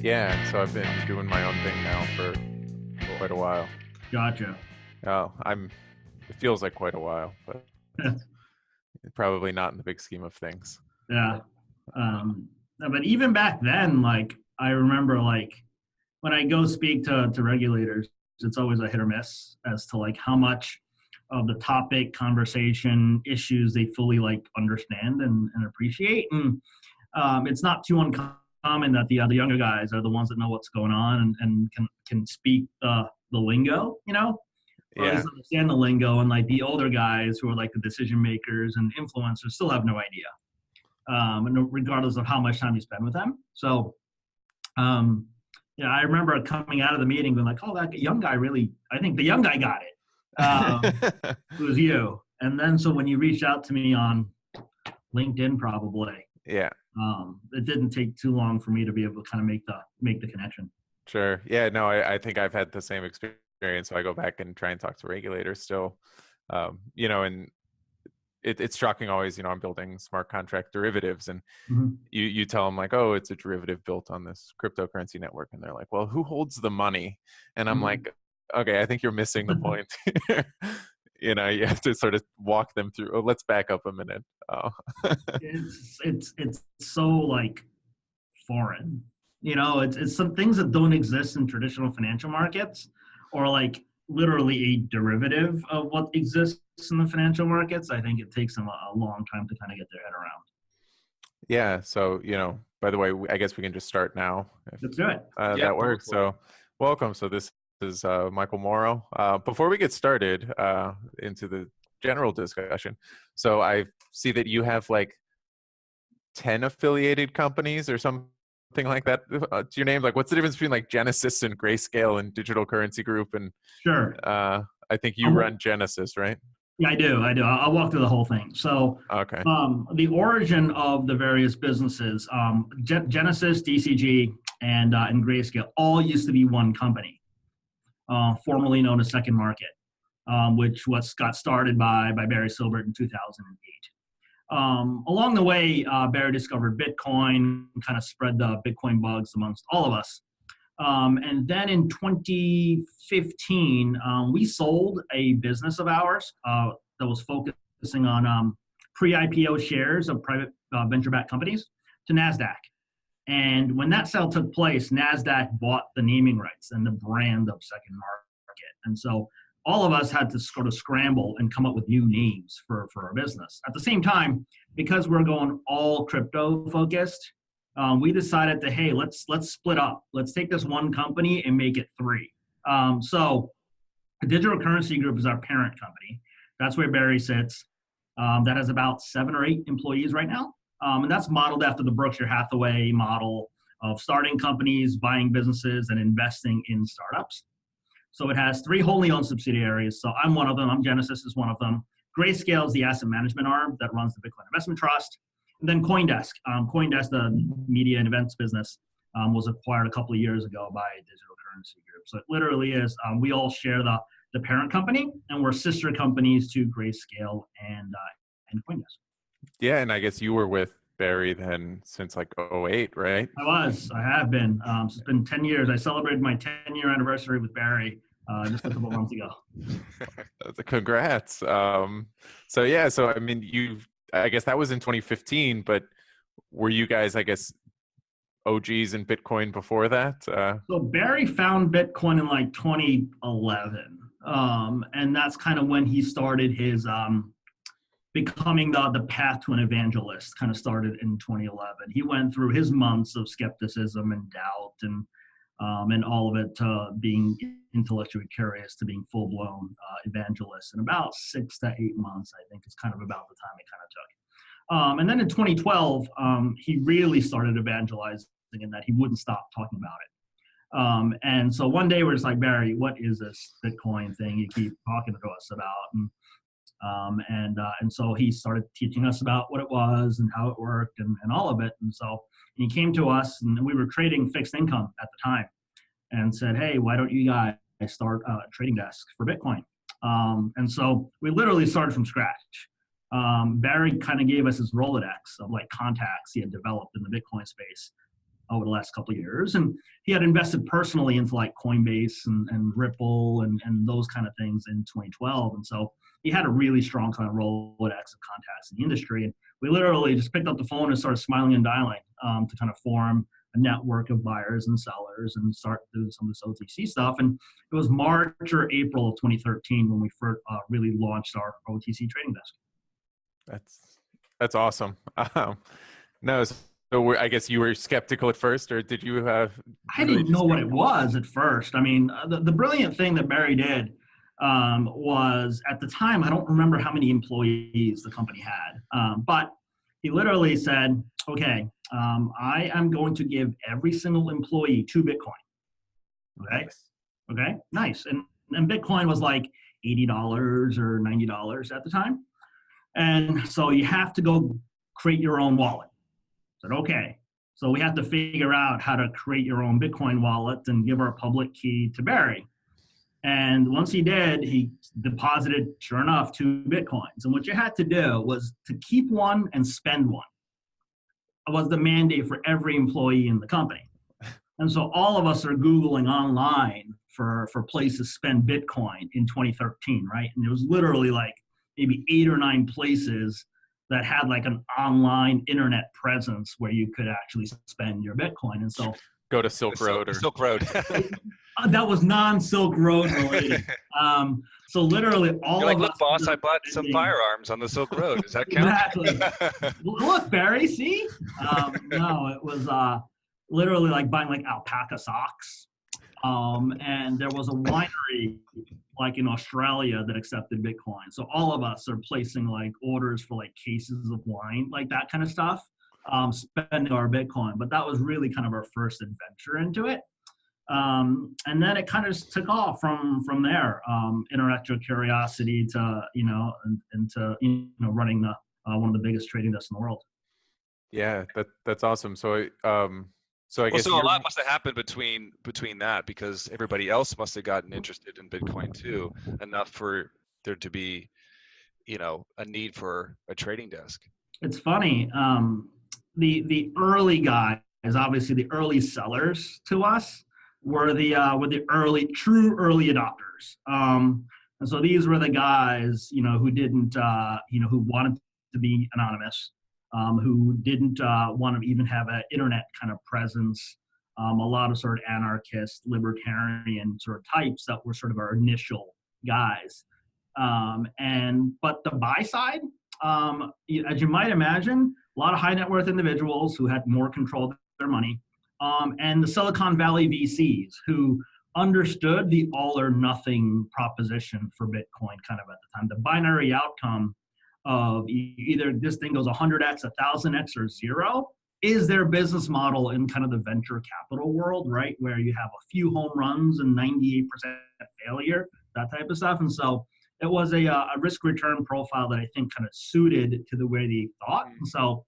Yeah, so I've been doing my own thing now for quite a while. Gotcha. Oh, it feels like quite a while, but probably not in the big scheme of things. Yeah. But even back then, like, I remember, like, when I go speak to regulators, it's always a hit or miss as to, like, how much of the topic, conversation, issues they fully, like, understand and appreciate. And it's not too uncommon that the younger guys are the ones that know what's going on and can speak the lingo, or at Yeah, least understand the lingo. And, like, the older guys who are, like, the decision makers and influencers still have no idea, and regardless of how much time you spend with them. So, I remember coming out of the meeting being like, oh, that young guy I think the young guy got it. It was you. And then, so when you reached out to me on LinkedIn, probably, yeah, it didn't take too long for me to be able to kind of make the connection. sure. Yeah, no, I think I've had the same experience. So I go back and try and talk to regulators still, and it's shocking always, I'm building smart contract derivatives and Mm-hmm. you tell them like, oh, it's a derivative built on this cryptocurrency network. And they're like, well, who holds the money? And I'm like, okay, I think you're missing the point. You have to sort of walk them through. Oh, let's back up a minute. Oh. it's so, like, foreign. It's some things that don't exist in traditional financial markets, or, like, literally a derivative of what exists in the financial markets. I think it takes them a long time to kind of get their head around. Yeah. So, by the way, I guess we can just start now. Let's do it. That works. So welcome. So this is Michael Moro. Before we get started into the general discussion, so I see that you have like 10 affiliated companies or something like that to your name. Like, what's the difference between like Genesis and Grayscale and Digital Currency Group? And Sure. I think you run Genesis, right? Yeah, I do. I'll walk through the whole thing. So, okay. The origin of the various businesses, Genesis, DCG, and Grayscale, all used to be one company, formerly known as Second Market, which got started by Barry Silbert in 2008. Along the way, Barry discovered Bitcoin, kind of spread the Bitcoin bugs amongst all of us. And then in 2015, we sold a business of ours that was focusing on pre-IPO shares of private venture-backed companies to NASDAQ. And when that sale took place, NASDAQ bought the naming rights and the brand of Second Market. And so all of us had to sort of scramble and come up with new names for our business. At the same time, because we're going all crypto focused, we decided that, hey, let's split up. Let's take this one company and make it three. So the Digital Currency Group is our parent company. That's where Barry sits. That has about 7 or 8 employees right now. And that's modeled after the Berkshire Hathaway model of starting companies, buying businesses, and investing in startups. So it has 3 wholly owned subsidiaries. So I'm one of them. Genesis is one of them. Grayscale is the asset management arm that runs the Bitcoin Investment Trust. And then CoinDesk. CoinDesk, the media and events business, was acquired a couple of years ago by Digital Currency Group. So it literally is, we all share the parent company, and we're sister companies to Grayscale and CoinDesk. Yeah, and I guess you were with Barry then since like 2008, right? I have been. So it's been 10 years. I celebrated my 10-year anniversary with Barry just a couple months ago. Congrats. So I mean, I guess that was in 2015, but were you guys, I guess, OGs in Bitcoin before that? So Barry found Bitcoin in like 2011. And that's kind of when he started his becoming the path to an evangelist, kind of started in 2011. He went through his months of skepticism and doubt and all of it, to being intellectually curious to being full-blown evangelist in about 6 to 8 months, I think, is kind of about the time it kind of took. And then in 2012, he really started evangelizing in that he wouldn't stop talking about it. And so one day we're just like, Barry, what is this Bitcoin thing you keep talking to us about? And so he started teaching us about what it was and how it worked and all of it. And so he came to us, and we were trading fixed income at the time, and said, hey, why don't you guys start a trading desk for Bitcoin? And so we literally started from scratch. Barry kind of gave us his Rolodex of like contacts he had developed in the Bitcoin space. over the last couple of years. And he had invested personally into like Coinbase and Ripple and those kind of things in 2012. And so he had a really strong kind of Rolodex of contacts in the industry. And we literally just picked up the phone and started smiling and dialing to kind of form a network of buyers and sellers and start doing some of this OTC stuff. And it was March or April of 2013 when we first really launched our OTC trading desk. That's awesome. No, so I guess you were skeptical at first, or did you have? I didn't know what it was at first. I mean, the brilliant thing that Barry did was at the time, I don't remember how many employees the company had, but he literally said, okay, I am going to give every single employee 2 Bitcoin. Okay. Nice. Okay. Nice. And Bitcoin was like $80 or $90 at the time. And so you have to go create your own wallet. I said, okay. So we had to figure out how to create your own Bitcoin wallet and give our public key to Barry. And once he did, he deposited, sure enough, 2 Bitcoins. And what you had to do was to keep one and spend one. It was the mandate for every employee in the company. And so all of us are Googling online for places to spend Bitcoin in 2013, right? And it was literally like maybe 8 or 9 places that had like an online internet presence where you could actually spend your Bitcoin. And so go to Silk Road. Silk Road. that was non-Silk Road related. So literally all You're like, of look, us. boss, I bought some firearms on the Silk Road. Does that count? Exactly. Look, Barry, see? No, it was literally like buying like alpaca socks. And there was a winery like in Australia that accepted Bitcoin. So all of us are placing like orders for like cases of wine, like that kind of stuff, spending our Bitcoin. But that was really kind of our first adventure into it. And then it kind of just took off from there, intellectual curiosity to, into running the one of the biggest trading desks in the world. Yeah, that's awesome. So I guess a lot must have happened between that, because everybody else must have gotten interested in Bitcoin too, enough for there to be, a need for a trading desk. It's funny. The early guys, obviously the early sellers to us, were the true early adopters. And so these were the guys, who didn't, who wanted to be anonymous, who didn't want to even have an internet kind of presence. A lot of sort of anarchist, libertarian sort of types that were sort of our initial guys. But the buy side, as you might imagine, a lot of high net worth individuals who had more control of their money. And the Silicon Valley VCs who understood the all or nothing proposition for Bitcoin kind of at the time. The binary outcome of either this thing goes 100x, 1000x, or 0 is their business model in kind of the venture capital world, right? Where you have a few home runs and 98% failure, that type of stuff. And so it was a risk return profile that I think kind of suited to the way they thought. And so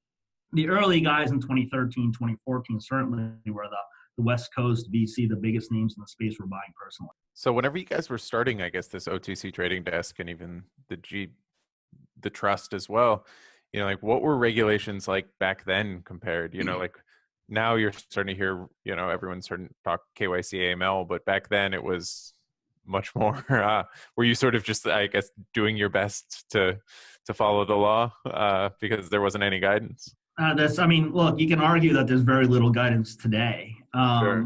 the early guys in 2013, 2014 certainly were the West Coast VC, the biggest names in the space were buying personally. So whenever you guys were starting, I guess, this OTC trading desk and even the trust as well, like what were regulations like back then compared, like now you're starting to hear, everyone's starting to talk KYC AML, but back then it was much more, were you sort of just, I guess, doing your best to follow the law because there wasn't any guidance? Look, you can argue that there's very little guidance today. Sure.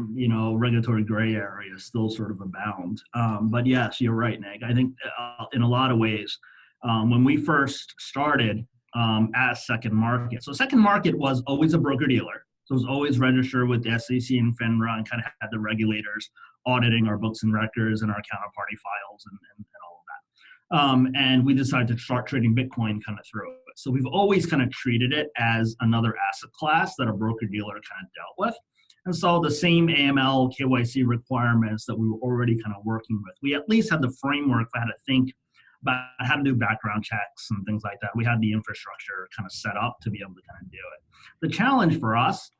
Regulatory gray areas still sort of abound. But yes, you're right, Nick. I think in a lot of ways, when we first started as Second Market, so Second Market was always a broker-dealer. So it was always registered with the SEC and FINRA and kind of had the regulators auditing our books and records and our counterparty files and all of that. And we decided to start trading Bitcoin kind of through it. So we've always kind of treated it as another asset class that a broker-dealer kind of dealt with. And so the same AML, KYC requirements that we were already kind of working with, we at least had the framework for how to think about how to do background checks and things like that. We had the infrastructure kind of set up to be able to kind of do it. The challenge for us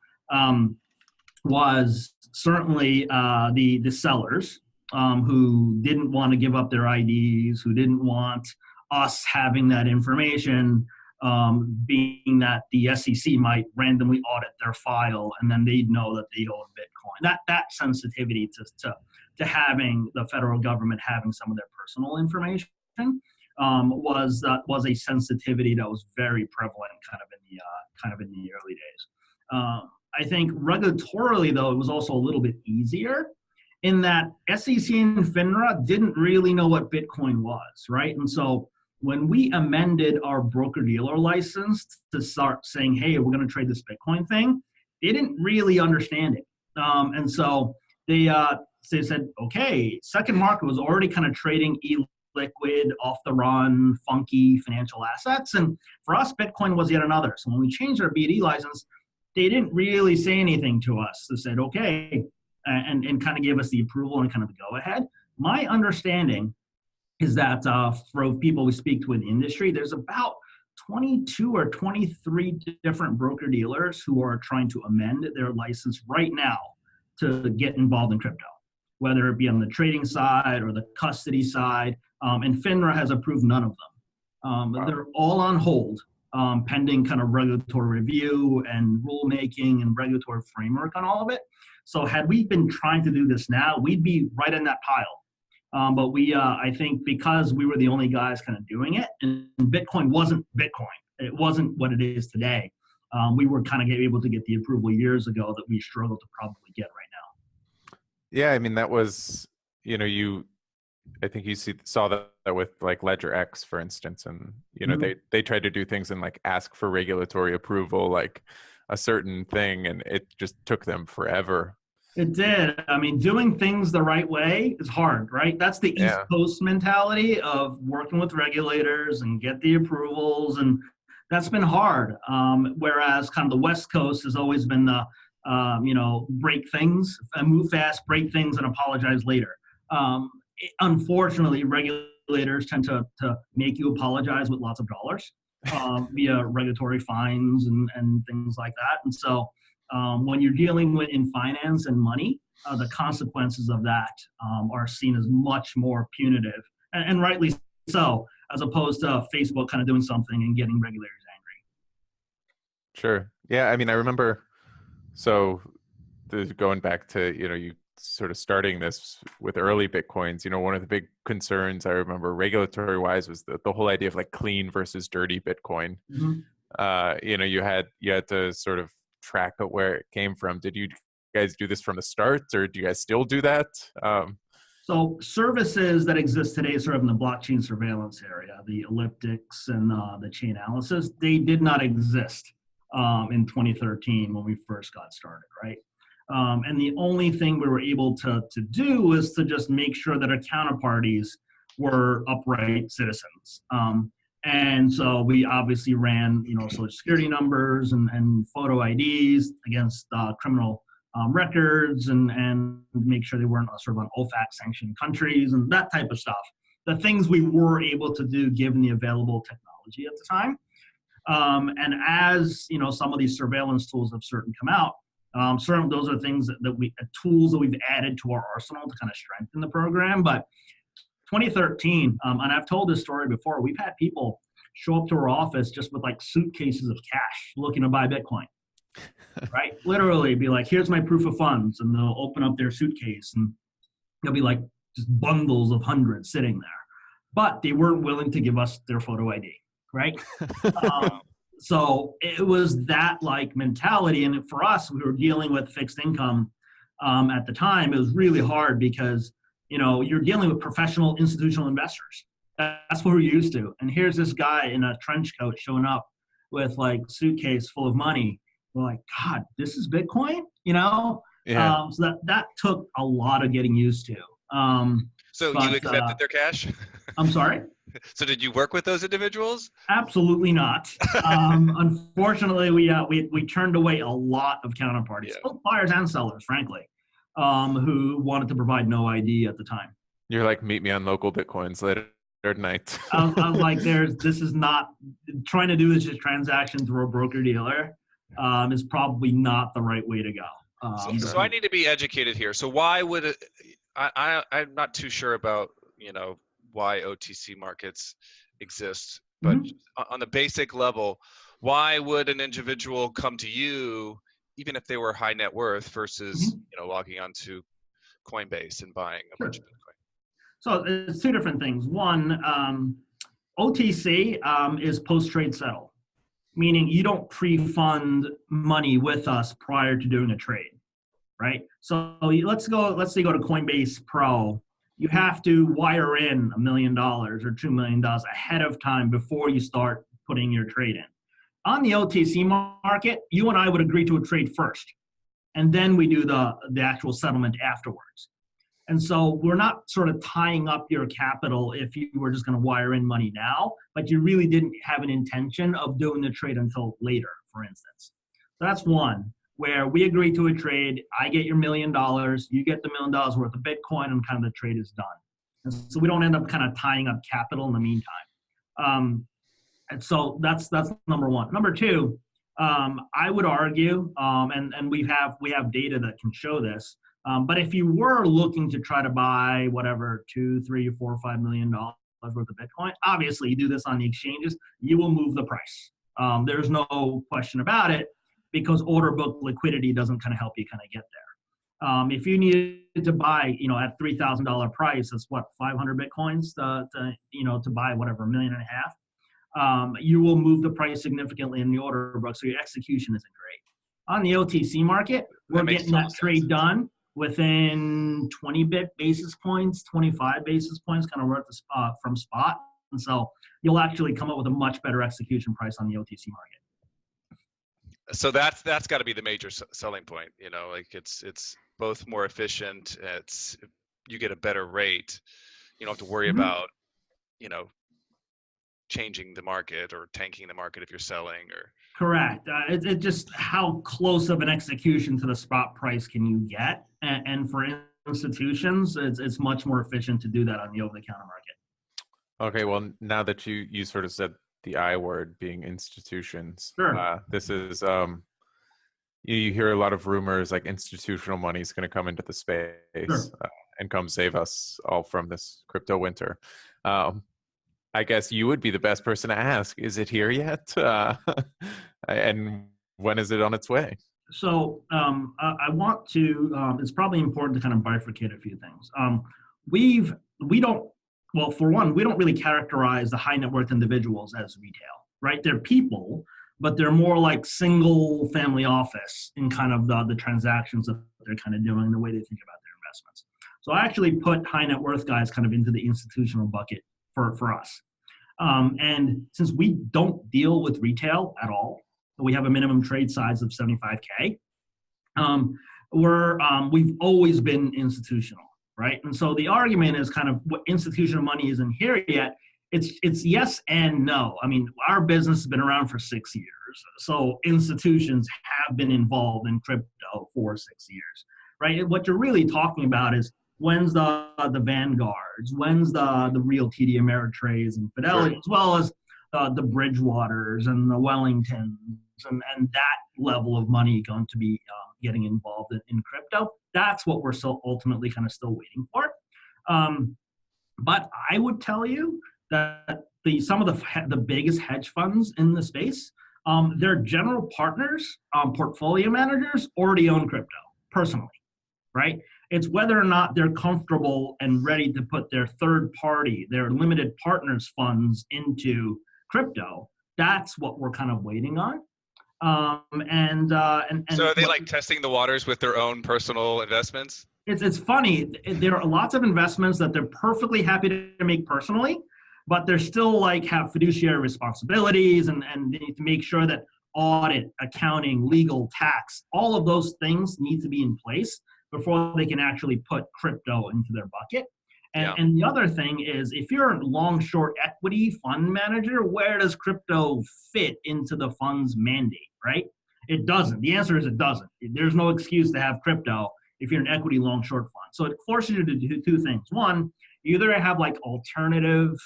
was certainly the sellers who didn't want to give up their IDs, who didn't want us having that information, being that the SEC might randomly audit their file and then they'd know that they own Bitcoin. That sensitivity to having the federal government having some of their personal information was a sensitivity that was very prevalent kind of in the early days. I think regulatorily, though, it was also a little bit easier in that SEC and FINRA didn't really know what Bitcoin was, right? And so when we amended our broker-dealer license to start saying, hey, we're going to trade this Bitcoin thing, they didn't really understand it. And so they said, okay, second market was already kind of trading liquid, off-the-run, funky financial assets. And for us, Bitcoin was yet another. So when we changed our BD license, they didn't really say anything to us. They said, okay, and kind of gave us the approval and kind of the go-ahead. My understanding is that for people we speak to in the industry, there's about 22 or 23 different broker-dealers who are trying to amend their license right now to get involved in crypto, whether it be on the trading side or the custody side. And FINRA has approved none of them. Wow. They're all on hold, pending kind of regulatory review and rulemaking and regulatory framework on all of it. So had we been trying to do this now, we'd be right in that pile. But we, I think because we were the only guys kind of doing it, and Bitcoin wasn't Bitcoin. It wasn't what it is today. We were kind of able to get the approval years ago that we struggle to probably get right now. Yeah, I mean, that was, I think you saw that with like Ledger X, for instance, and they tried to do things and like ask for regulatory approval, like a certain thing, and it just took them forever. It did. I mean, doing things the right way is hard, right? That's the East Coast mentality of working with regulators and get the approvals, and that's been hard. Whereas kind of the West Coast has always been the, break things, move fast, break things, and apologize later. Unfortunately, regulators tend to make you apologize with lots of dollars via regulatory fines and things like that. And so when you're dealing with in finance and money, the consequences of that are seen as much more punitive, and rightly so, as opposed to Facebook kind of doing something and getting regulators angry. Sure. Yeah. I mean, I remember, so going back to, you sort of starting this with early Bitcoins, one of the big concerns I remember regulatory wise was the whole idea of like clean versus dirty Bitcoin. Mm-hmm. You had to sort of track out where it came from. Did you guys do this from the start, or do you guys still do that? So services that exist today sort of in the blockchain surveillance area, the elliptics and the chain analysis, they did not exist in 2013 when we first got started, right? And the only thing we were able to do was to just make sure that our counterparties were upright citizens. And so we obviously ran, social security numbers and photo IDs against criminal records and make sure they weren't sort of on OFAC sanctioned countries and that type of stuff. The things we were able to do given the available technology at the time. And as, some of these surveillance tools have certainly come out, certainly those are things tools that we've added to our arsenal to kind of strengthen the program. But 2013, and I've told this story before, we've had people show up to our office just with like suitcases of cash looking to buy Bitcoin, right? Literally be like, here's my proof of funds. And they'll open up their suitcase and there'll be like just bundles of hundreds sitting there. But they weren't willing to give us their photo ID, right? So it was that like mentality. And for us, we were dealing with fixed income at the time. It was really hard because, you're dealing with professional institutional investors. That's what we're used to. And here's this guy in a trench coat showing up with like suitcase full of money. We're like, God, this is Bitcoin, Yeah. So that took a lot of getting used to. You accepted their cash? I'm sorry? So did you work with those individuals? Absolutely not. Unfortunately, we turned away a lot of counterparties, both buyers and sellers, frankly, who wanted to provide no ID at the time. You're like, meet me on local Bitcoins later tonight. I was like, this is not, trying to do this just transaction through a broker dealer is probably not the right way to go. So I need to be educated here. So why would it, I'm not too sure about, why OTC markets exist But on the basic level, why would an individual come to you, even if they were high net worth, versus logging onto Coinbase and buying a bunch of Bitcoin? So it's two different things. One, OTC is post-trade settle, meaning you don't pre-fund money with us prior to doing a trade, right? So let's say you go to Coinbase Pro. You have to wire in $1 million or $2 million ahead of time before you start putting your trade in. On the OTC market, you and I would agree to a trade first, and then we do the actual settlement afterwards. And so we're not sort of tying up your capital if you were just going to wire in money now, but you really didn't have an intention of doing the trade until later, for instance. So that's one, where we agree to a trade. I get your $1 million, you get the $1 million worth of Bitcoin, and kind of the trade is done. And so we don't end up kind of tying up capital in the meantime. And so that's number one. Number two, I would argue, and we have data that can show this. But if you were looking to try to buy whatever $2, $3, $4, $5 million worth of Bitcoin, obviously you do this on the exchanges, you will move the price. There's no question about it, because order book liquidity doesn't kind of help you kind of get there. If you needed to buy, at $3,000 price, that's what, 500 Bitcoins to buy whatever, $1.5 million. You will move the price significantly in the order book, so your execution isn't great. On the OTC market, we're getting that trade done within 20 basis points, 25 basis points, kind of worth from spot. And so you'll actually come up with a much better execution price on the OTC market. So that's got to be the major selling point. Like it's both more efficient. You get a better rate. You don't have to worry about, changing the market or tanking the market if you're selling or. Correct. It just how close of an execution to the spot price can you get? And for institutions, it's much more efficient to do that on the over-the-counter market. Okay, well, now that you sort of said the I word, being institutions, sure. This is you hear a lot of rumors like institutional money is going to come into the space and come save us all from this crypto winter. I guess you would be the best person to ask. Is it here yet? And when is it on its way? So I want to, it's probably important to kind of bifurcate a few things. We don't really characterize the high net worth individuals as retail, right? They're people, but they're more like single family office in kind of the transactions that they're kind of doing, the way they think about their investments. So I actually put high net worth guys kind of into the institutional bucket for us. And since we don't deal with retail at all, we have a minimum trade size of 75K. We've always been institutional, right? And so the argument is kind of what institutional money isn't here yet. It's yes and no. I mean, our business has been around for 6 years. So institutions have been involved in crypto for 6 years, right? What you're really talking about is when's the Vanguards, when's the real TD Ameritrades and Fidelity, as well as the Bridgewaters and the Wellingtons and that level of money going to be getting involved in crypto. That's what we're so ultimately kind of still waiting for. But I would tell you that some of the biggest hedge funds in the space, their general partners, portfolio managers already own crypto personally, right? It's whether or not they're comfortable and ready to put their third party, their limited partners funds into crypto. That's what we're kind of waiting on. And so are they like testing the waters with their own personal investments? It's funny. There are lots of investments that they're perfectly happy to make personally, but they're still like have fiduciary responsibilities and they need to make sure that audit, accounting, legal, tax, all of those things need to be in place before they can actually put crypto into their bucket. And the other thing is, if you're a long-short equity fund manager, where does crypto fit into the fund's mandate, right? It doesn't. The answer is it doesn't. There's no excuse to have crypto if you're an equity long-short fund. So it forces you to do two things. One, you either have like alternative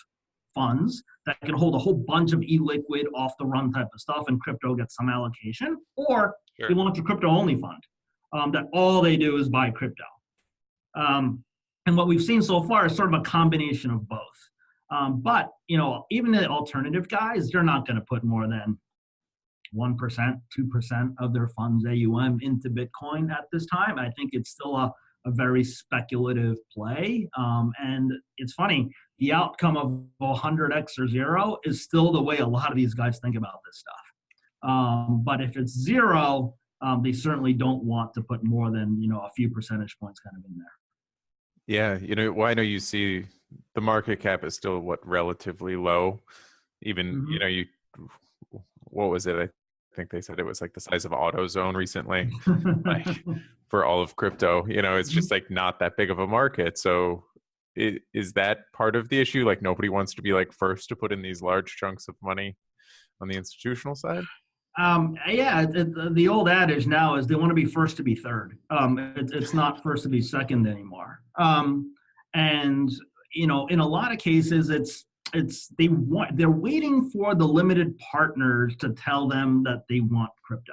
funds that can hold a whole bunch of e-liquid, off-the-run type of stuff, and crypto gets some allocation, or you launch a crypto-only fund that all they do is buy crypto. And what we've seen so far is sort of a combination of both. But, even the alternative guys, they're not going to put more than 1%, 2% of their funds AUM into Bitcoin at this time. I think it's still a very speculative play. And it's funny, the outcome of 100x or 0 is still the way a lot of these guys think about this stuff. But if it's 0, they certainly don't want to put more than, a few percentage points kind of in there. Yeah, well, I know you see the market cap is still relatively low. Even, what was it? I think they said it was like the size of AutoZone recently, like for all of crypto. It's just like not that big of a market. So is that part of the issue? Like nobody wants to be like first to put in these large chunks of money on the institutional side? The old adage now is they want to be first to be third. It's not first to be second anymore. And in a lot of cases, they're waiting for the limited partners to tell them that they want crypto.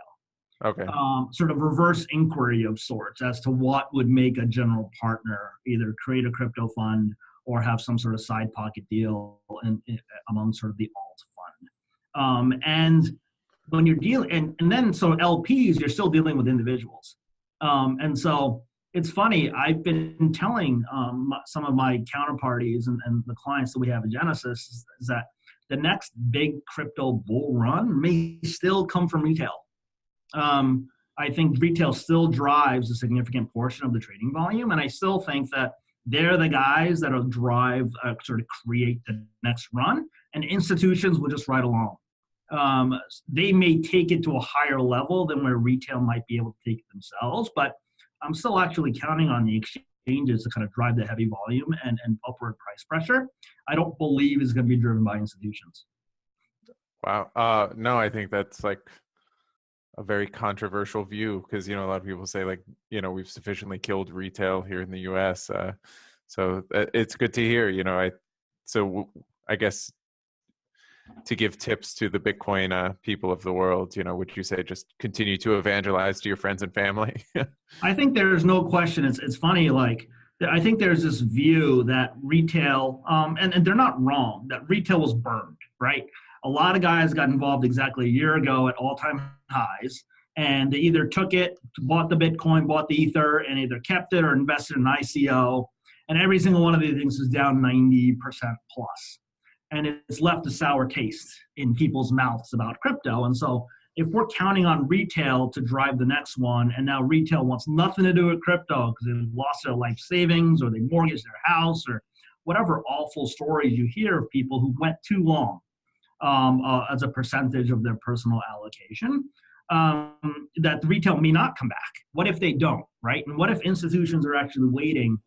Okay. Sort of reverse inquiry of sorts as to what would make a general partner either create a crypto fund or have some sort of side pocket deal among sort of the alt fund. And when you're dealing, and then so LPs, you're still dealing with individuals. And so it's funny, I've been telling some of my counterparties and the clients that we have at Genesis is that the next big crypto bull run may still come from retail. I think retail still drives a significant portion of the trading volume, and I still think that they're the guys that will drive, sort of create the next run, and institutions will just ride along. They may take it to a higher level than where retail might be able to take it themselves, but I'm still actually counting on the exchanges to kind of drive the heavy volume and upward price pressure. I don't believe it's going to be driven by institutions. Wow. No, I think that's like a very controversial view because, a lot of people say like, we've sufficiently killed retail here in the US. So it's good to hear, I guess to give tips to the Bitcoin people of the world, would you say just continue to evangelize to your friends and family? I think there's no question. It's funny, like, I think there's this view that retail, and they're not wrong, that retail was burned, right? A lot of guys got involved exactly a year ago at all-time highs, and they either took it, bought the Bitcoin, bought the Ether, and either kept it or invested in ICO, and every single one of these things is down 90% plus. And it's left a sour taste in people's mouths about crypto. And so if we're counting on retail to drive the next one, and now retail wants nothing to do with crypto because they've lost their life savings or they mortgaged their house or whatever awful stories you hear of people who went too long as a percentage of their personal allocation, that the retail may not come back. What if they don't, right? And what if institutions are actually waiting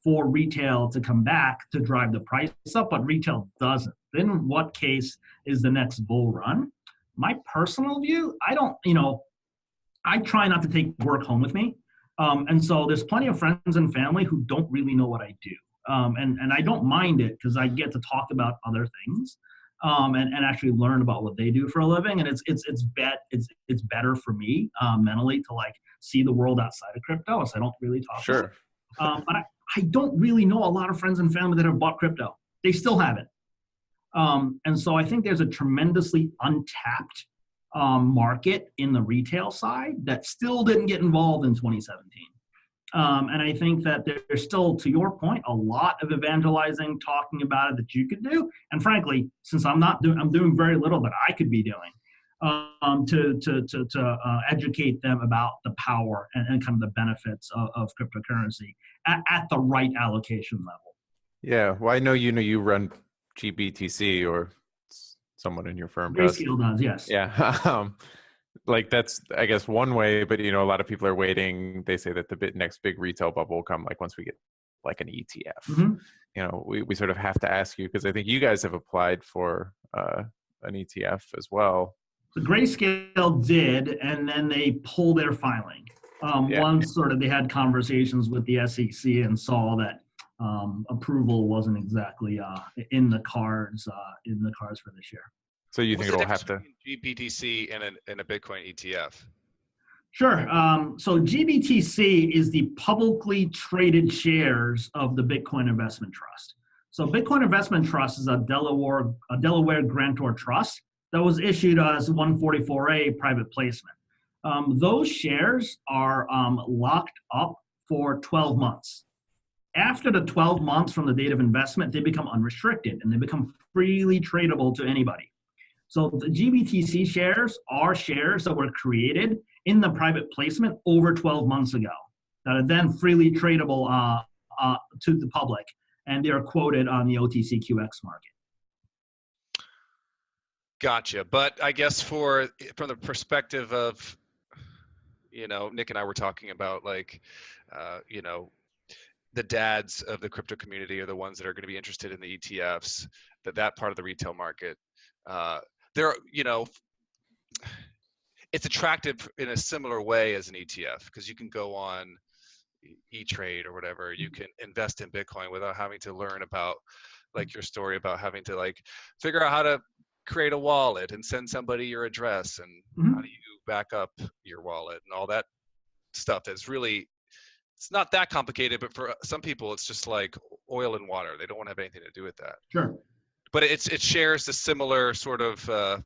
for retail to come back to drive the price up, but retail doesn't? Then in what case is the next bull run? My personal view, I try not to take work home with me. And so there's plenty of friends and family who don't really know what I do. And I don't mind it because I get to talk about other things and actually learn about what they do for a living. And it's better for me mentally to like see the world outside of crypto, so I don't really talk about it. But I don't really know a lot of friends and family that have bought crypto. They still haven't. And so I think there's a tremendously untapped market in the retail side that still didn't get involved in 2017. And I think that there's still, to your point, a lot of evangelizing, talking about it that you could do. And frankly, since I'm doing very little that I could be doing to educate them about the power and kind of the benefits of cryptocurrency at the right allocation level. Yeah, well, I know you run GBTC, or someone in your firm does. Grayscale does, yes. Yeah. Like that's, I guess, one way, but a lot of people are waiting. They say that the next big retail bubble will come like once we get like an ETF. Mm-hmm. We sort of have to ask you, because I think you guys have applied for an ETF as well. The Grayscale did, and then they pulled their filing. Once sort of they had conversations with the SEC and saw that approval wasn't exactly in the cards for this year. So you think it'll have to GBTC and a Bitcoin ETF? Sure. So GBTC is the publicly traded shares of the Bitcoin Investment Trust. So Bitcoin Investment Trust is a Delaware grantor trust that was issued as 144A private placement. Those shares are locked up for 12 months. After the 12 months from the date of investment, they become unrestricted and they become freely tradable to anybody. So the GBTC shares are shares that were created in the private placement over 12 months ago that are then freely tradable to the public, and they are quoted on the OTCQX market. Gotcha. But I guess from the perspective of, Nick and I were talking about like, the dads of the crypto community are the ones that are going to be interested in the ETFs, that part of the retail market. It's attractive in a similar way as an ETF because you can go on E-Trade or whatever. You can invest in Bitcoin without having to learn about, like your story about having to like figure out how to create a wallet and send somebody your address and how do you back up your wallet and all that stuff. It's not that complicated, but for some people it's just like oil and water. They don't want to have anything to do with that. Sure. But it shares the similar sort of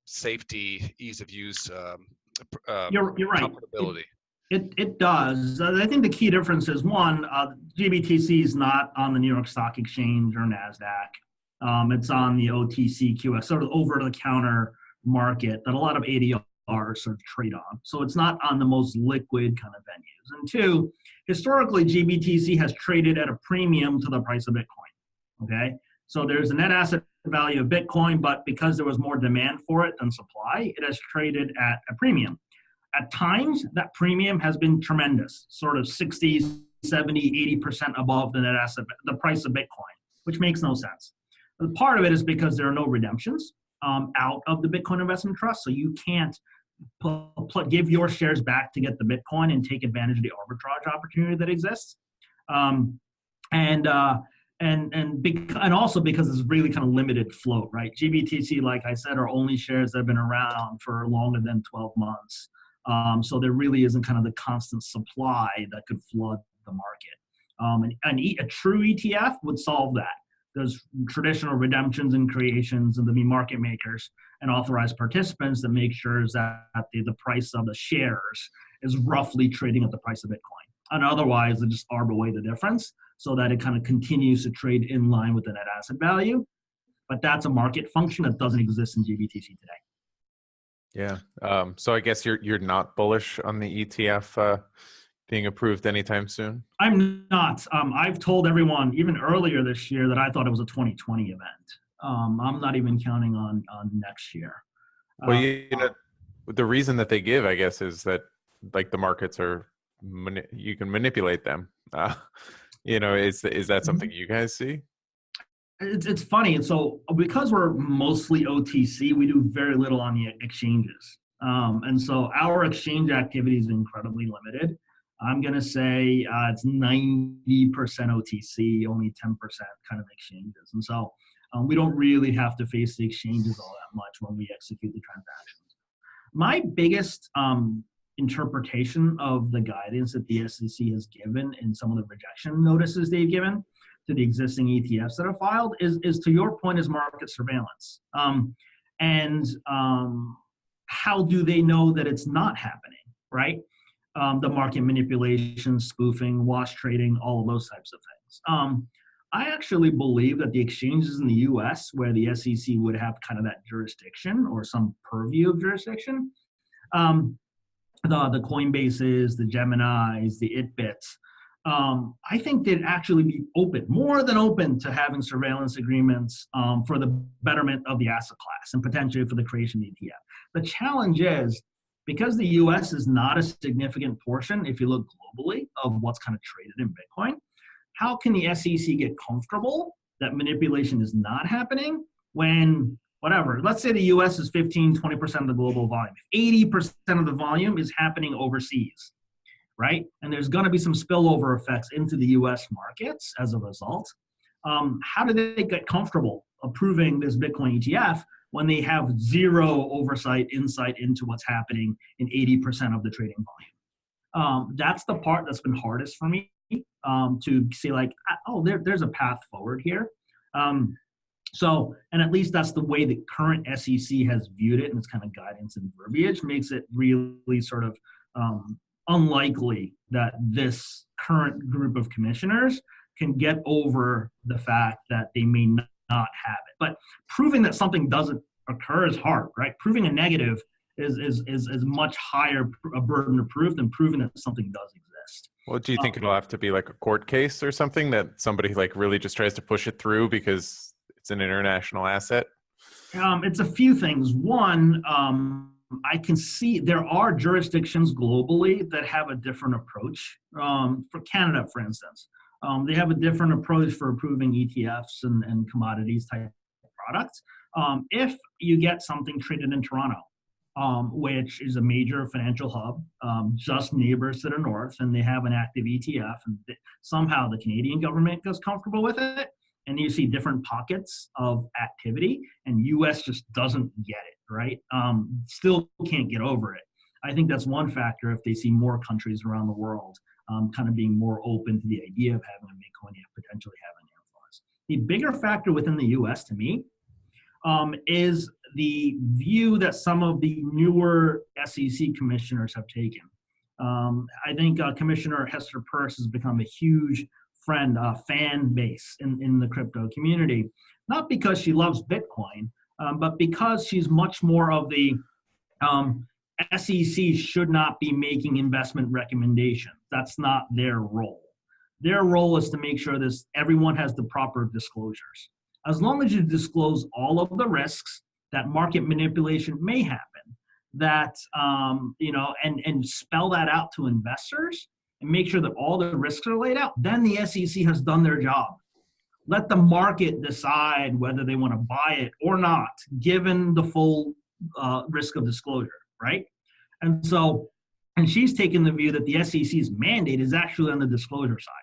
safety, ease of use, you're right. comfortability. It does. I think the key difference is one, GBTC is not on the New York Stock Exchange or NASDAQ. It's on the OTCQX, sort of over-the-counter market that a lot of ADRs sort of trade on. So it's not on the most liquid kind of venues. And two, historically, GBTC has traded at a premium to the price of Bitcoin. Okay, so there's a net asset value of Bitcoin, but because there was more demand for it than supply, it has traded at a premium. At times, that premium has been tremendous, sort of 60, 70, 80% above the net asset, the price of Bitcoin, which makes no sense. But part of it is because there are no redemptions out of the Bitcoin Investment Trust, so you can't give your shares back to get the Bitcoin and take advantage of the arbitrage opportunity that exists. And also because it's really kind of limited float, right? GBTC, like I said, are only shares that have been around for longer than 12 months. So there really isn't kind of the constant supply that could flood the market. A true ETF would solve that. There's traditional redemptions and creations, and there'll be market makers and authorized participants that make sure that the price of the shares is roughly trading at the price of Bitcoin. And otherwise, they just arb away the difference so that it kind of continues to trade in line with the net asset value. But that's a market function that doesn't exist in GBTC today. Yeah. So I guess you're not bullish on the ETF being approved anytime soon? I'm not. I've told everyone even earlier this year that I thought it was a 2020 event. I'm not even counting on next year. Well, the reason that they give, I guess, is that like the markets are, you can manipulate them. Is that something you guys see? It's funny. And so because we're mostly OTC, we do very little on the exchanges. And so our exchange activity is incredibly limited. I'm going to say it's 90% OTC, only 10% kind of exchanges. And so we don't really have to face the exchanges all that much when we execute the transactions. My biggest interpretation of the guidance that the SEC has given in some of the rejection notices they've given to the existing ETFs that are filed is to your point, is market surveillance. How do they know that it's not happening, right? The market manipulation, spoofing, wash trading, all of those types of things. I actually believe that the exchanges in the US where the SEC would have kind of that jurisdiction or some purview of jurisdiction, the Coinbases, the Geminis, the ItBits, I think they'd actually be more than open to having surveillance agreements for the betterment of the asset class and potentially for the creation of the ETF. The challenge is, because the US is not a significant portion, if you look globally, of what's kind of traded in Bitcoin, how can the SEC get comfortable that manipulation is not happening when, whatever, let's say the US is 15, 20% of the global volume. 80% of the volume is happening overseas, right? And there's going to be some spillover effects into the US markets as a result. How do they get comfortable approving this Bitcoin ETF when they have zero insight into what's happening in 80% of the trading volume? That's the part that's been hardest for me to see like, oh, there's a path forward here. And at least that's the way the current SEC has viewed it, and its kind of guidance and verbiage makes it really sort of unlikely that this current group of commissioners can get over the fact that they may not have it. But proving that something doesn't occur is hard, right? Proving a negative is much higher a burden of proof than proving that something does exist. Well, do you think it'll have to be like a court case or something that somebody like really just tries to push it through because it's an international asset? It's a few things. One, I can see there are jurisdictions globally that have a different approach. For Canada, for instance, they have a different approach for approving ETFs and commodities type products. If you get something traded in Toronto, which is a major financial hub, just neighbors to the north, and they have an active ETF, and somehow the Canadian government goes comfortable with it, and you see different pockets of activity, and US just doesn't get it, right? Still can't get over it. I think that's one factor if they see more countries around the world kind of being more open to the idea of having a Bitcoin potentially having influence. The bigger factor within the US to me is the view that some of the newer SEC commissioners have taken. I think Commissioner Hester Peirce has become a huge fan base in the crypto community, not because she loves Bitcoin, but because she's much more of the SEC should not be making investment recommendations. That's not their role. Their role is to make sure everyone has the proper disclosures. As long as you disclose all of the risks that market manipulation may happen, that and spell that out to investors and make sure that all the risks are laid out, then the SEC has done their job. Let the market decide whether they want to buy it or not, given the full risk of disclosure, right? And she's taken the view that the SEC's mandate is actually on the disclosure side.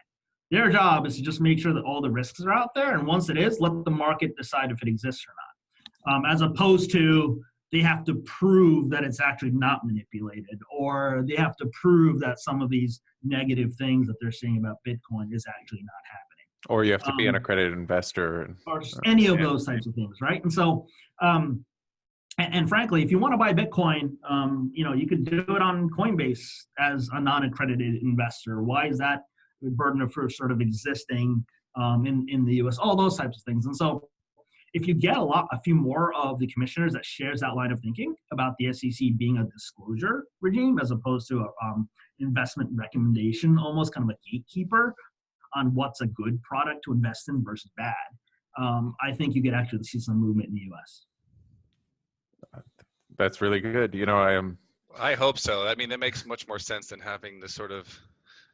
Their job is to just make sure that all the risks are out there, and once it is, let the market decide if it exists or not. As opposed to they have to prove that it's actually not manipulated, or they have to prove that some of these negative things that they're saying about Bitcoin is actually not happening. Or you have to be an accredited investor. Or any of those types of things, right? And so, and frankly, if you want to buy Bitcoin, you could do it on Coinbase as a non-accredited investor. Why is that burden of proof sort of existing in the US? All those types of things. And so, if you get a few more of the commissioners that shares that line of thinking about the SEC being a disclosure regime as opposed to a investment recommendation, almost kind of a gatekeeper on what's a good product to invest in versus bad, I think you could actually see some movement in the US. That's really good. I hope so. I mean, that makes much more sense than having the sort of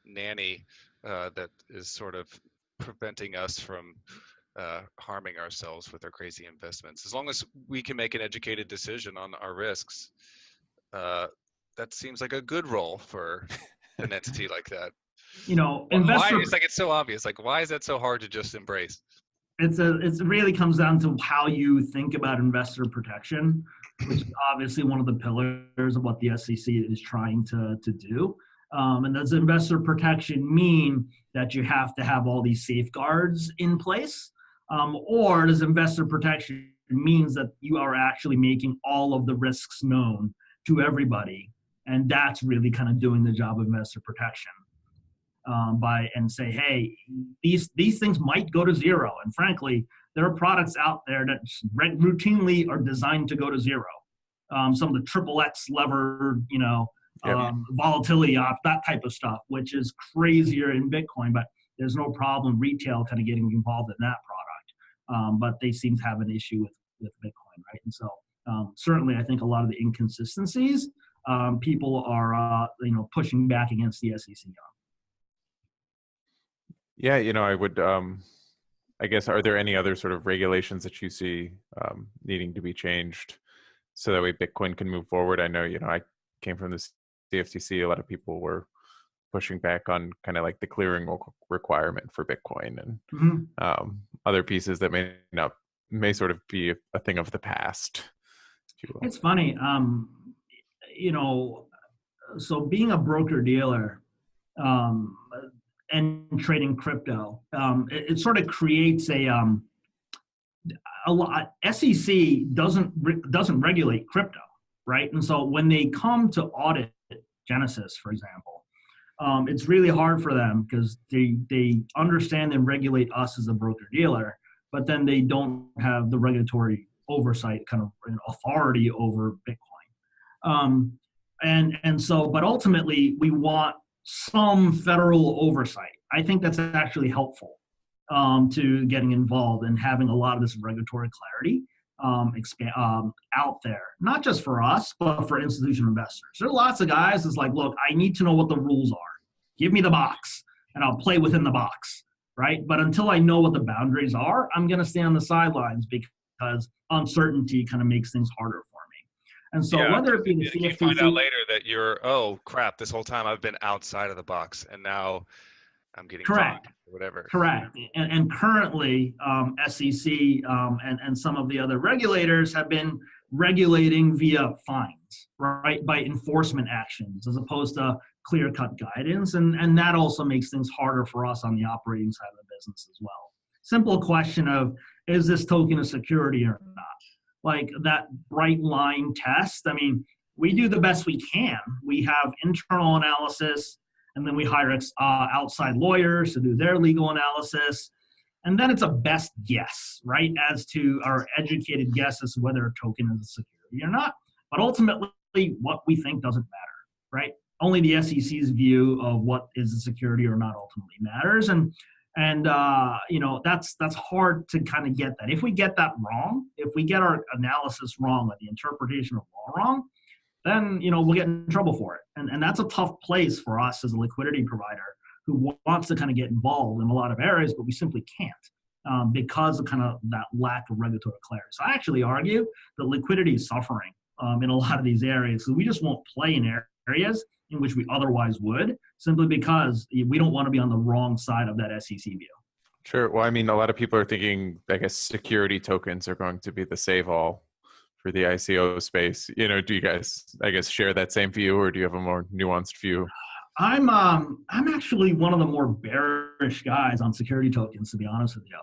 nanny that is sort of preventing us from harming ourselves with our crazy investments. As long as we can make an educated decision on our risks, that seems like a good role for an entity like that. It's so obvious. Like, why is that so hard to just embrace? It really comes down to how you think about investor protection, which is obviously one of the pillars of what the SEC is trying to do. And does investor protection mean that you have to have all these safeguards in place? Or does investor protection means that you are actually making all of the risks known to everybody? And that's really kind of doing the job of investor protection and say, hey, these things might go to zero. And frankly, there are products out there that routinely are designed to go to zero. Some of the XXX levered, volatility ops, that type of stuff, which is crazier in Bitcoin, but there's no problem retail kind of getting involved in that product. But they seem to have an issue with Bitcoin, right? And so certainly I think a lot of the inconsistencies, people are, pushing back against the SEC on. Yeah, I would, I guess, are there any other sort of regulations that you see needing to be changed so that way Bitcoin can move forward? I know, I came from the CFTC. A lot of people were pushing back on kind of like the clearing requirement for Bitcoin and other pieces that may sort of be a thing of the past. It's funny, so being a broker dealer, and trading crypto. It sort of creates a lot. SEC doesn't regulate crypto, right? And so when they come to audit Genesis, for example, it's really hard for them because they understand and regulate us as a broker dealer, but then they don't have the regulatory oversight kind of authority over Bitcoin. And so, but ultimately we want some federal oversight. I think that's actually helpful to getting involved and having a lot of this regulatory clarity out there, not just for us, but for institutional investors. There are lots of guys that's like, look, I need to know what the rules are. Give me the box and I'll play within the box, right? But until I know what the boundaries are, I'm going to stay on the sidelines because uncertainty kind of makes things harder for me. And so whether it be the CFTC, you find out later that you're, oh crap, this whole time I've been outside of the box and now I'm getting correct fined or whatever. Correct. And currently SEC and some of the other regulators have been regulating via fines, right? By enforcement actions as opposed to clear-cut guidance. And that also makes things harder for us on the operating side of the business as well. Simple question of, is this token a security or not? Like that bright line test. I mean, we do the best we can. We have internal analysis, and then we hire outside lawyers to do their legal analysis. And then it's a best guess, right? As to our educated guess as to whether a token is a security or not. But ultimately, what we think doesn't matter, right? Only the SEC's view of what is a security or not ultimately matters. And that's hard to kind of get that. If we get that wrong, if we get our analysis wrong, or the interpretation of law wrong, then, we'll get in trouble for it. And that's a tough place for us as a liquidity provider who wants to kind of get involved in a lot of areas, but we simply can't because of kind of that lack of regulatory clarity. So I actually argue that liquidity is suffering in a lot of these areas. So we just won't play in areas in which we otherwise would, simply because we don't want to be on the wrong side of that SEC view. Sure. Well, I mean, a lot of people are thinking, I guess, security tokens are going to be the save-all for the ICO space. Do you guys, I guess, share that same view, or do you have a more nuanced view? I'm actually one of the more bearish guys on security tokens, to be honest with you.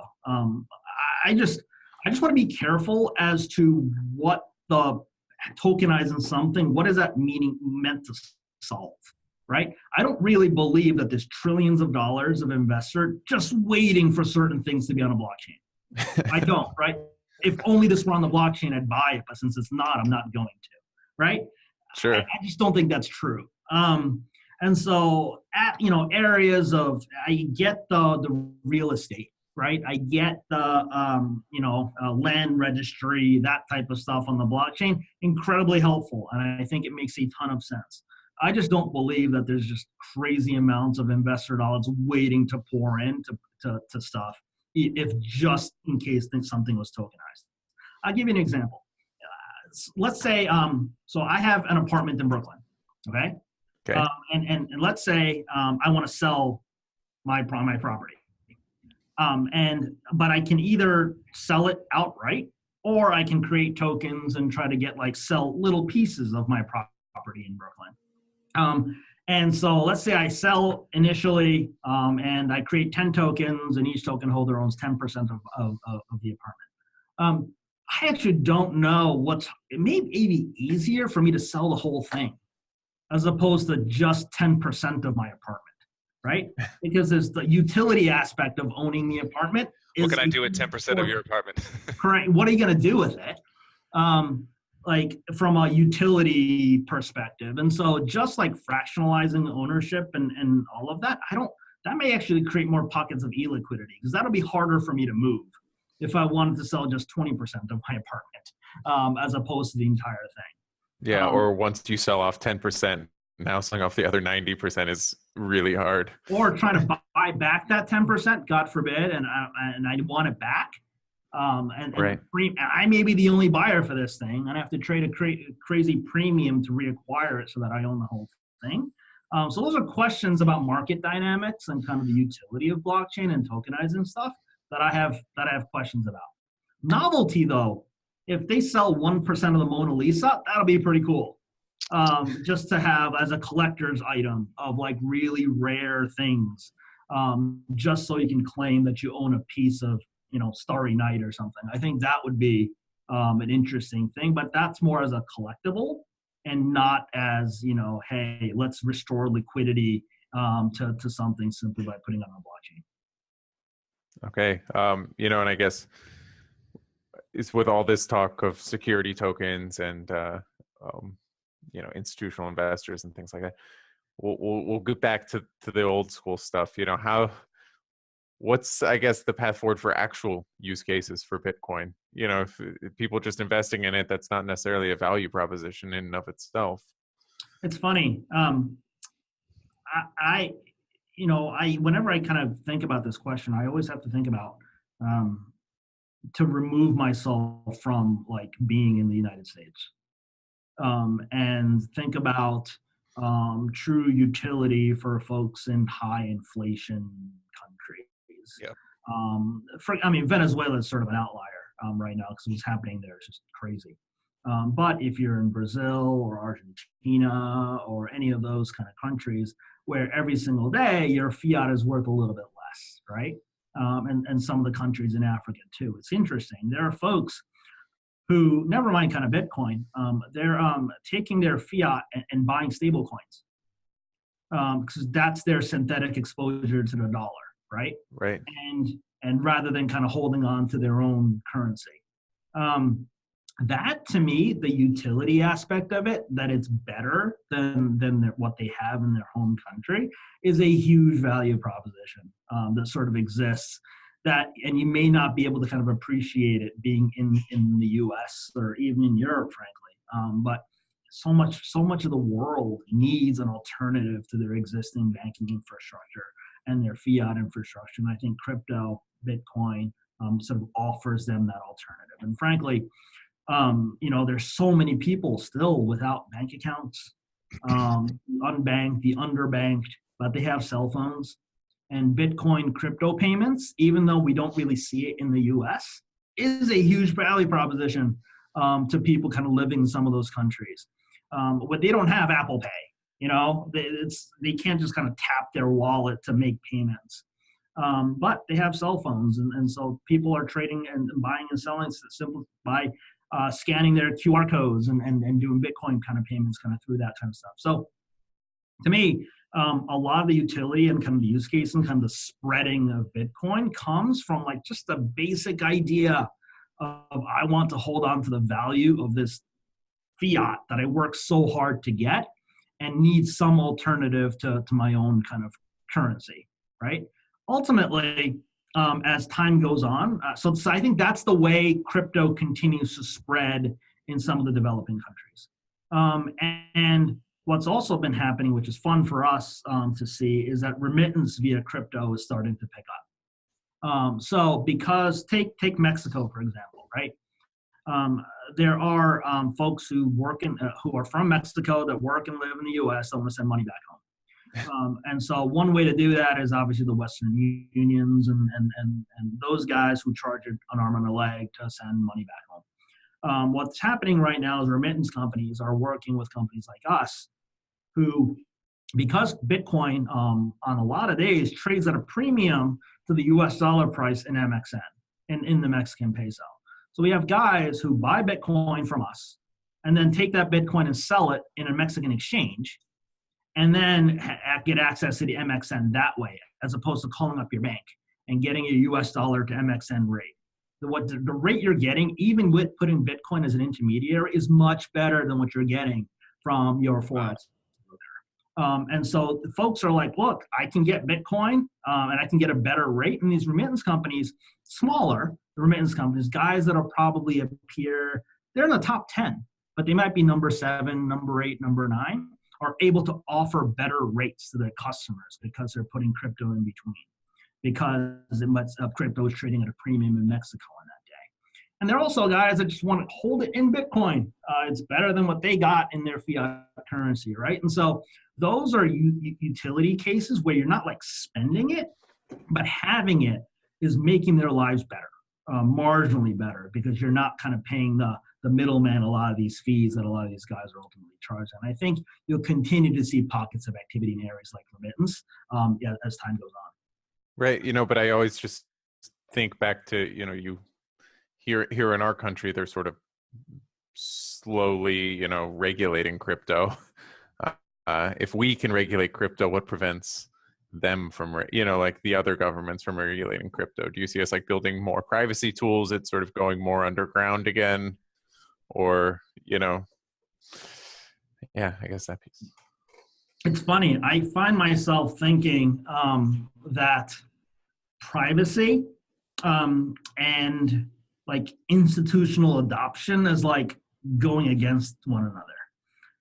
I just want to be careful as to what the tokenizing something, what is that meant to solve, right? I don't really believe that there's trillions of dollars of investor just waiting for certain things to be on a blockchain. I don't, right? If only this were on the blockchain, I'd buy it, but since it's not, I'm not going to, right? Sure. I just don't think that's true. And so at, areas of, I get the real estate, right? I get the, land registry, that type of stuff on the blockchain, incredibly helpful. And I think it makes a ton of sense. I just don't believe that there's just crazy amounts of investor dollars waiting to pour into to stuff, if just in case something was tokenized. I'll give you an example. Let's say, so I have an apartment in Brooklyn, okay? Okay. And let's say I want to sell my property. But I can either sell it outright, or I can create tokens and try to sell little pieces of my property in Brooklyn. And so let's say I sell initially, and I create 10 tokens, and each token holder owns 10% of the apartment. I actually don't know it may be easier for me to sell the whole thing as opposed to just 10% of my apartment, right? Because there's the utility aspect of owning the apartment. What can I do with 10% of your apartment? Correct. What are you going to do with it? From a utility perspective. And so just fractionalizing ownership and all of that, that may actually create more pockets of illiquidity, because that'll be harder for me to move if I wanted to sell just 20% of my apartment, as opposed to the entire thing. Yeah. Or once you sell off 10%, now selling off the other 90% is really hard. Or trying to buy back that 10%, God forbid, and I want it back. Right. I may be the only buyer for this thing, and I have to trade a crazy premium to reacquire it so that I own the whole thing. So those are questions about market dynamics and kind of the utility of blockchain and tokenizing stuff that I have questions about. Novelty, though, if they sell 1% of the Mona Lisa, that'll be pretty cool. Just to have as a collector's item of really rare things. just so you can claim that you own a piece of, Starry Night or something. I think that would be an interesting thing, but that's more as a collectible and not as, hey, let's restore liquidity to something simply by putting it on a blockchain. Okay. And I guess it's with all this talk of security tokens and, institutional investors and things like that. We'll get back to the old school stuff. What's, I guess, the path forward for actual use cases for Bitcoin? If people just investing in it, that's not necessarily a value proposition in and of itself. It's funny. Whenever I kind of think about this question, I always have to think about to remove myself from like being in the United States and think about true utility for folks in high inflation countries. Yep. Venezuela is sort of an outlier right now because what's happening there is just crazy. But if you're in Brazil or Argentina or any of those kind of countries where every single day your fiat is worth a little bit less, right? And some of the countries in Africa too. It's interesting. There are folks who, never mind kind of Bitcoin, they're taking their fiat and buying stable coins because that's their synthetic exposure to the dollar, right? Right. And rather than kind of holding on to their own currency. That, to me, the utility aspect of it, that it's better than what they have in their home country, is a huge value proposition that sort of exists. And you may not be able to kind of appreciate it being in the U.S. or even in Europe, frankly. But so much of the world needs an alternative to their existing banking infrastructure and their fiat infrastructure. And I think crypto, Bitcoin, sort of offers them that alternative. And frankly, there's so many people still without bank accounts, unbanked, the underbanked, but they have cell phones. And Bitcoin crypto payments, even though we don't really see it in the US, is a huge value proposition to people kind of living in some of those countries. But they don't have Apple Pay, they can't just kind of tap their wallet to make payments. But they have cell phones, and so people are trading and buying and selling simply by scanning their QR codes and doing Bitcoin kind of payments kind of through that kind of stuff. So to me, a lot of the utility and kind of the use case and kind of the spreading of Bitcoin comes from like just the basic idea of I want to hold on to the value of this fiat that I work so hard to get and need some alternative to my own kind of currency, right? Ultimately, as time goes on, so I think that's the way crypto continues to spread in some of the developing countries. And what's also been happening, which is fun for us to see, is that remittance via crypto is starting to pick up. So because take Mexico, for example, right? There are folks who are from Mexico that work and live in the U.S. that want to send money back home. And so one way to do that is obviously the Western unions and those guys who charge an arm and a leg to send money back home. What's happening right now is remittance companies are working with companies like us who, because Bitcoin on a lot of days trades at a premium to the US dollar price in MXN, in the Mexican peso. So we have guys who buy Bitcoin from us and then take that Bitcoin and sell it in a Mexican exchange and then get access to the MXN that way, as opposed to calling up your bank and getting a US dollar to MXN rate. The rate you're getting, even with putting Bitcoin as an intermediary, is much better than what you're getting from your Forex broker. And so folks are like, look, I can get Bitcoin and I can get a better rate. And these remittance companies, smaller remittance companies, guys that will probably appear, they're in the top 10, but they might be number 7, number 8, number 9, are able to offer better rates to their customers because they're putting crypto in between, because crypto is trading at a premium in Mexico on that day. And they're also guys that just want to hold it in Bitcoin. It's better than what they got in their fiat currency, right? And so those are utility cases where you're not like spending it, but having it is making their lives better, marginally better, because you're not kind of paying the middleman a lot of these fees that a lot of these guys are ultimately charged. And I think you'll continue to see pockets of activity in areas like remittance as time goes on. Right. But I always just think back to, you here in our country, they're sort of slowly, regulating crypto. If we can regulate crypto, what prevents them from, like the other governments from regulating crypto? Do you see us like building more privacy tools? It's sort of going more underground again, or, yeah, I guess that piece. It's funny. I find myself thinking that privacy and like institutional adoption is like going against one another.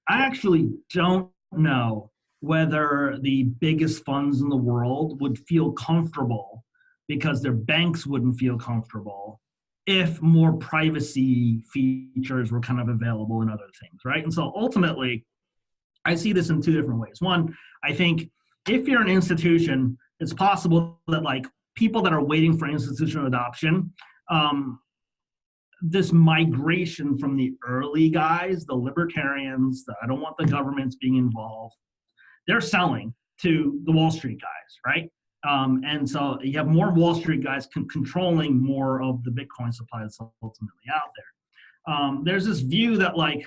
I actually don't know whether the biggest funds in the world would feel comfortable, because their banks wouldn't feel comfortable, if more privacy features were kind of available in other things, right? And so ultimately, I see this in two different ways. One, I think if you're an institution, it's possible that like people that are waiting for institutional adoption, this migration from the early guys, the libertarians, I don't want the governments being involved, they're selling to the Wall Street guys, right? And so you have more Wall Street guys controlling more of the Bitcoin supply that's ultimately out there. There's this view that like,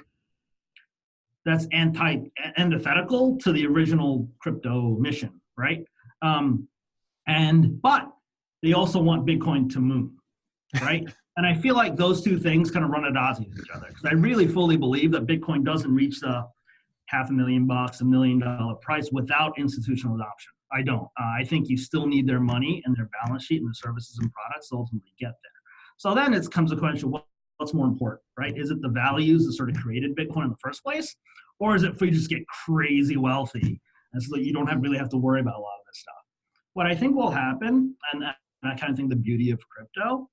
that's antithetical to the original crypto mission, right? But they also want Bitcoin to move, right? And I feel like those two things kind of run at odds with each other, because I really fully believe that Bitcoin doesn't reach the $500,000, $1 million price without institutional adoption. I don't. I think you still need their money and their balance sheet and the services and products to ultimately get there. So then it comes a question, what's more important, right? Is it the values that sort of created Bitcoin in the first place? Or is it for you to just get crazy wealthy and so that you don't really have to worry about a lot of this stuff? What I think will happen, and I kind of think the beauty of crypto,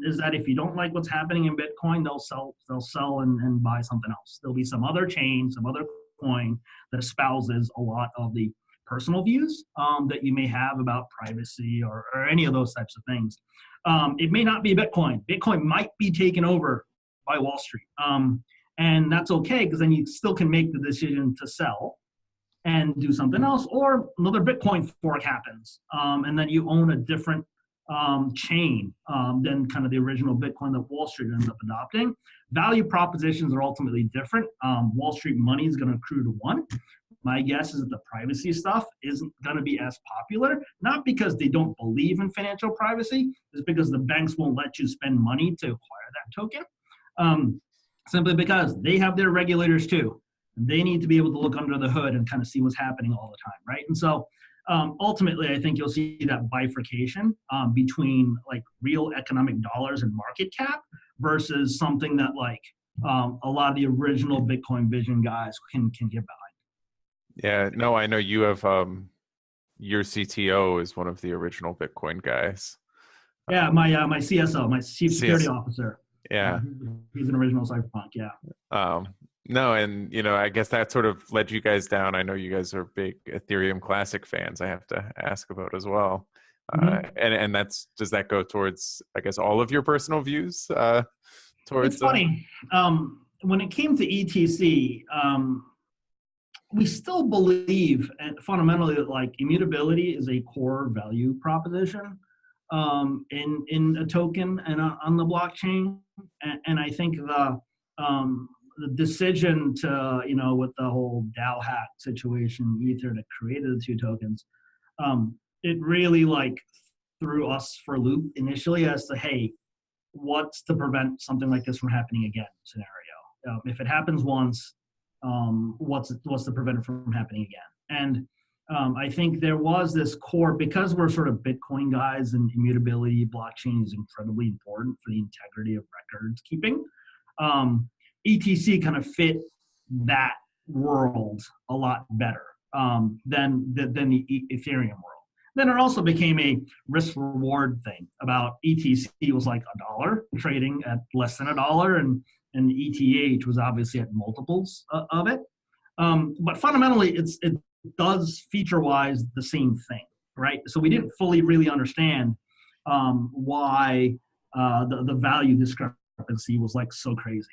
is that if you don't like what's happening in Bitcoin, they'll sell and buy something else. There'll be some other chain, some other coin that espouses a lot of the personal views that you may have about privacy or any of those types of things. It may not be Bitcoin. Bitcoin might be taken over by Wall Street. And that's okay, because then you still can make the decision to sell and do something else, or another Bitcoin fork happens, and then you own a different chain than kind of the original Bitcoin that Wall Street ends up adopting. Value propositions are ultimately different. Wall Street money is going to accrue to one. My guess is that the privacy stuff isn't going to be as popular, not because they don't believe in financial privacy, it's because the banks won't let you spend money to acquire that token. Simply because they have their regulators too. They need to be able to look under the hood and kind of see what's happening all the time, right? And so ultimately, I think you'll see that bifurcation between like real economic dollars and market cap versus something that like a lot of the original Bitcoin vision guys can get behind. Yeah, no, I know you have your CTO is one of the original Bitcoin guys. Yeah, my CSO, my Chief Security Officer. Yeah. He's an original cypherpunk, yeah. No, and I guess that sort of led you guys down. I know you guys are big Ethereum Classic fans. I have to ask about as well. And does that go towards, I guess, all of your personal views? Towards it's funny. When it came to ETC, we still believe fundamentally that like immutability is a core value proposition in a token and on the blockchain. And I think the decision to, with the whole DAO hack situation, Ether, to create the two tokens, it really like threw us for a loop initially as to, hey, what's to prevent something like this from happening again scenario? If it happens once, what's to prevent it from happening again? And I think there was this core, because we're sort of Bitcoin guys and immutability, blockchain is incredibly important for the integrity of records keeping. ETC kind of fit that world a lot better than the Ethereum world. Then it also became a risk reward thing about ETC was like $1 trading at less than $1, and ETH was obviously at multiples of it. But fundamentally, it does feature-wise the same thing, right? So we didn't fully really understand why the value discrepancy was like so crazy.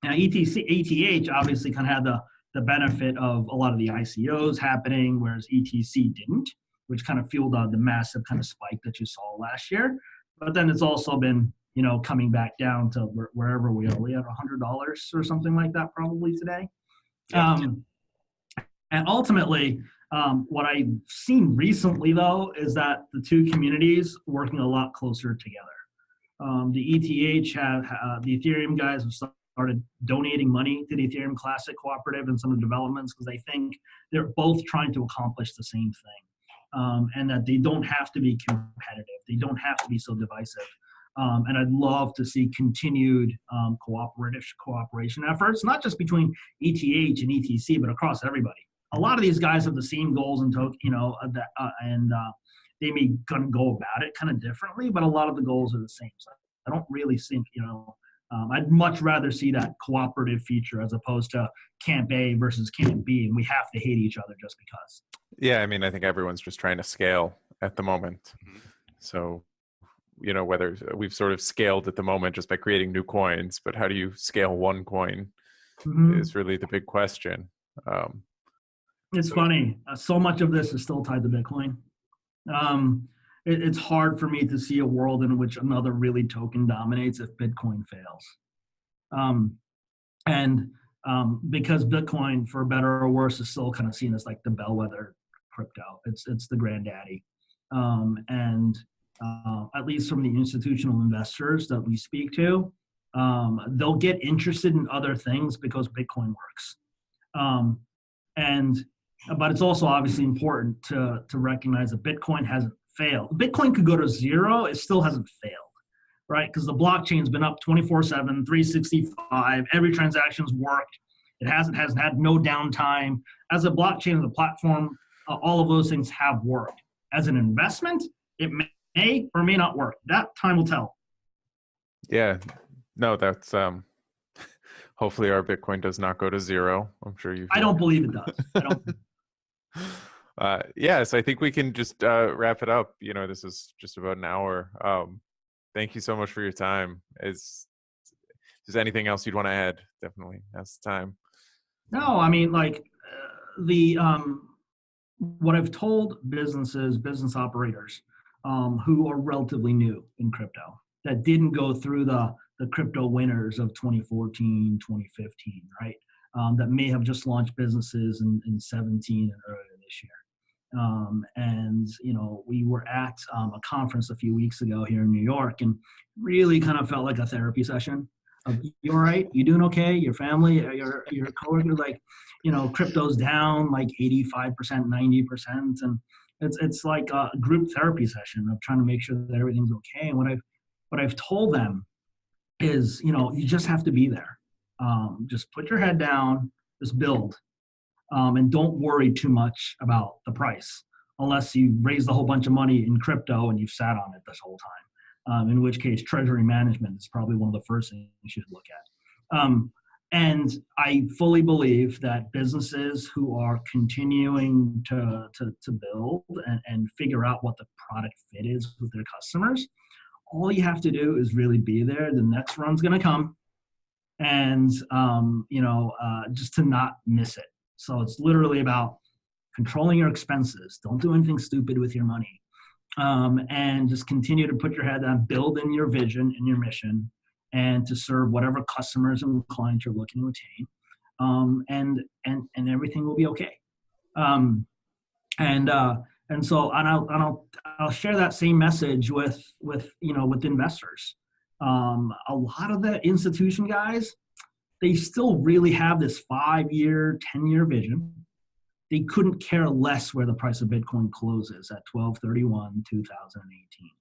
Now, ETH obviously kind of had the benefit of a lot of the ICOs happening, whereas ETC didn't. which kind of fueled the massive kind of spike that you saw last year. But then it's also been, coming back down to wherever we are. We have $100 or something like that probably today. Yeah. And ultimately, what I've seen recently, though, is that the two communities working a lot closer together. The ETH the Ethereum guys have started donating money to the Ethereum Classic Cooperative and some of the developments because they think they're both trying to accomplish the same thing, and that they don't have to be competitive. They don't have to be so divisive. And I'd love to see continued cooperation efforts, not just between ETH and ETC, but across everybody. A lot of these guys have the same goals and they may gonna go about it kind of differently, but a lot of the goals are the same. So I don't really think, I'd much rather see that cooperative feature as opposed to Camp A versus Camp B, and we have to hate each other just because. Yeah, I mean, I think everyone's just trying to scale at the moment. So, whether we've sort of scaled at the moment just by creating new coins, but how do you scale one coin is really the big question. It's funny. So much of this is still tied to Bitcoin. It's hard for me to see a world in which another really token dominates if Bitcoin fails. Because Bitcoin, for better or worse, is still kind of seen as like the bellwether crypto. It's the granddaddy. At least from the institutional investors that we speak to, they'll get interested in other things because Bitcoin works. But it's also obviously important to recognize that Bitcoin hasn't failed. Bitcoin could go to zero, it still hasn't failed, right? Because the blockchain's been up 24/7, 365, every transaction's worked. It hasn't had no downtime. As a blockchain and a platform, all of those things have worked. As an investment, it may or may not work. That time will tell. Yeah, no, that's hopefully our Bitcoin does not go to zero. I'm sure you. I don't believe it does. I don't. So I think we can just wrap it up. This is just about an hour. Thank you so much for your time. Is there anything else you'd want to add? Definitely, that's the time. No, I mean, what I've told business operators who are relatively new in crypto that didn't go through the crypto winners of 2014, 2015, right? That may have just launched businesses in 17 and earlier this year. We were at a conference a few weeks ago here in New York and really kind of felt like a therapy session. You all right? You doing okay? Your family, your coworkers, crypto's down like 85%, 90%. And it's like a group therapy session of trying to make sure that everything's okay. And what I've told them is, you just have to be there. Just put your head down, just build, and don't worry too much about the price unless you raised a whole bunch of money in crypto and you've sat on it this whole time, in which case treasury management is probably one of the first things you should look at. And I fully believe that businesses who are continuing to build and figure out what the product fit is with their customers, all you have to do is really be there. The next run's going to come. And, just to not miss it. So it's literally about controlling your expenses. Don't do anything stupid with your money. And just continue to put your head down, build in your vision and your mission, and to serve whatever customers and clients you're looking to attain. And everything will be okay. I'll share that same message with investors. A lot of the institution guys, they still really have this 5-year, 10-year vision. They couldn't care less where the price of Bitcoin closes at 12/31/2018.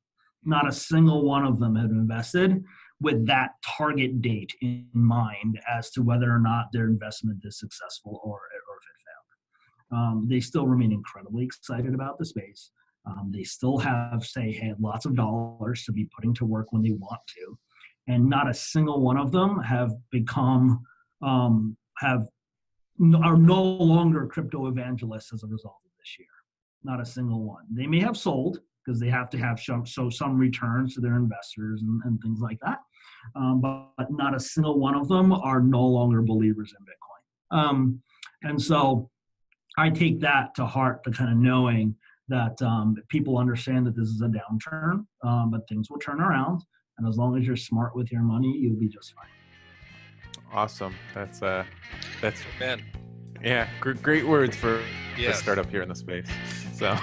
Not a single one of them have invested with that target date in mind as to whether or not their investment is successful or if it failed. They still remain incredibly excited about the space. They still have, lots of dollars to be putting to work when they want to. And not a single one of them have become, are no longer crypto evangelists as a result of this year. Not a single one. They may have sold because they have to have some returns to their investors and things like that. But not a single one of them are no longer believers in Bitcoin. And so I take that to heart, the kind of knowing that people understand that this is a downturn, but things will turn around. And as long as you're smart with your money, you'll be just fine. Awesome. That's man. Yeah, great words for Yes. a startup here in the space. So.